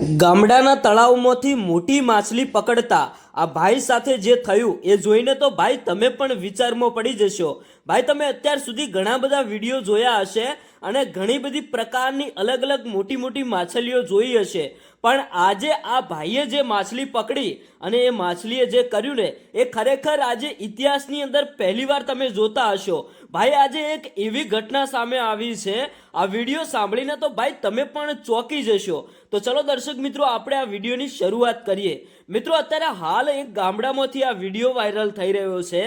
ગામડાના તળાવમાંથી મોટી માછલી પકડતા આ ભાઈ સાથે જે થયું એ જોઈને તો ભાઈ તમે પણ વિચારમાં પડી જશો। ભાઈ તમે અત્યાર સુધી ઘણા બધા વિડીયો જોયા હશે અને ઘણી બધી પ્રકારની અલગ અલગ મોટી મોટી માછલીઓ જોઈ હશે, પણ આજે આ ભાઈએ જે માછલી પકડી અને એ માછલીએ જે કર્યું ને એ ખરેખર આજે ઇતિહાસની અંદર પહેલીવાર તમે જોતા હશો। ભાઈ આજે એક એવી ઘટના સામે આવી છે, આ વિડીયો સાંભળીને તો ભાઈ તમે પણ ચોંકી જશો। તો ચલો દર્શક મિત્રો આપણે આ વિડીયોની શરૂઆત કરીએ। મિત્રો અત્યારે હાલ એક ગામડામાંથી આ વિડીયો વાયરલ થઈ રહ્યો છે।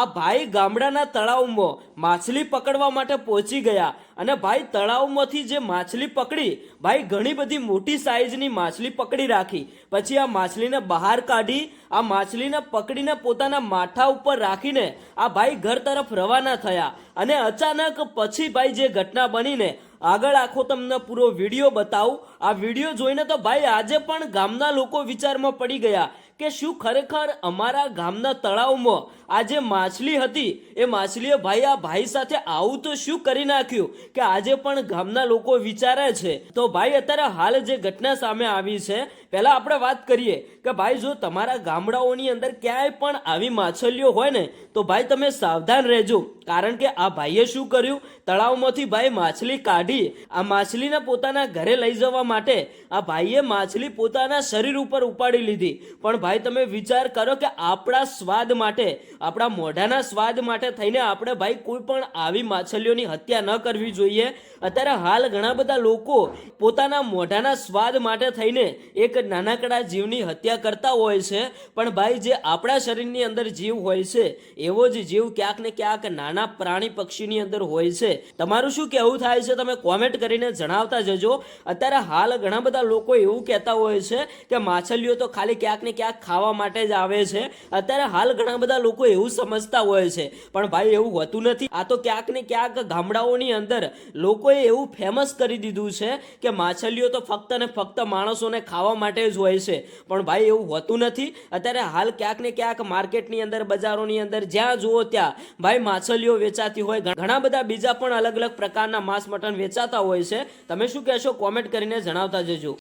આ ભાઈ ગામડાના તળાવમાં માછલી પકડવા માટે પહોંચી ગયા અને ભાઈ તળાવમાંથી જે માછલી પકડી, ભાઈ ઘણી બધી મોટી સાઈઝની માછલી પકડી રાખી, પછી આ માછલીને બહાર કાઢી, આ માછલીને પકડીને પોતાના માથા ઉપર રાખીને આ ભાઈ ઘર તરફ રવાના થયા અને અચાનક પછી ભાઈ જે ઘટના બનીને આગળ આખો તમને પૂરો વિડીયો બતાવું। આ વિડીયો જોઈને તો ભાઈ આજે પણ ગામના લોકો વિચારમાં પડી ગયા કે શું ખરેખર અમારા ગામના તળાવમાં આ જે માછલી હતી એ માછલીએ ભાઈ આ ભાઈ સાથે આવું તો શું કરી નાખ્યું કે આજે પણ ગામના લોકો વિચારે છે। તો ભાઈ અત્યારે હાલ જે ઘટના સામે આવી છે, પહેલા આપણે વાત કરીએ કે ભાઈ જો તમારા ગામડાઓની અંદર ક્યાંય પણ આવી માછલીઓ હોય ને તો ભાઈ તમે સાવધાન રહેજો, કારણ કે આ ભાઈએ શું કર્યું, તળાવમાંથી ભાઈ માછલી કાઢી આ માછલીને પોતાના ઘરે લઈ જવા માટે આ ભાઈએ માછલી પોતાના શરીર ઉપર ઉપાડી લીધી। પણ ભાઈ તમે વિચાર કરો કે આપણા સ્વાદ માટે, આપણા મોઢાના સ્વાદ માટે થઈને આપણે ભાઈ કોઈ પણ આવી માછલીઓની હત્યા ન કરવી જોઈએ। અત્યારે હાલ ઘણા બધા લોકો પોતાના મોઢાના સ્વાદ માટે થઈને એક નાનકડા જીવની હત્યા કરતા હોય છે, પણ ભાઈ જે આપણા શરીરની અંદર જીવ હોય છે એવો જ જીવ ક્યાંક ને ક્યાંક નાના પ્રાણી પક્ષીની અંદર હોય છે। તમારું શું કહેવું થાય છે તમે કોમેન્ટ કરીને જણાવતા જજો। અત્યારે હાલ ઘણા બધા લોકો એવું કહેતા હોય છે કે માછલીઓ તો ખાલી ક્યાંક ને ક્યાંક ખાવા માટે જ આવે છે। અત્યારે હાલ ઘણા બધા લોકો એવું સમજતા હોય છે, પણ ભાઈ એવું હોતું નથી। આ તો ક્યાંક ને ક્યાંક ગામડાઓની અંદર લોકોએ એવું ફેમસ કરી દીધું છે કે માછલીઓ તો ફક્ત ને ફક્ત માણસોને ખાવા માટે જ હોય છે, પણ ભાઈ એવું હોતું નથી। અત્યારે હાલ ક્યાંક ને ક્યાંક માર્કેટની અંદર, બજારોની અંદર જ્યાં જુઓ ત્યાં ભાઈ માછલીઓ વેચાતી હોય, ઘણા બધા બીજા પણ અલગ અલગ પ્રકારના માંસ મટન વેચાતા હોય છે। તમે શું કહેશો કોમેન્ટ કરીને જણાવતા જજો।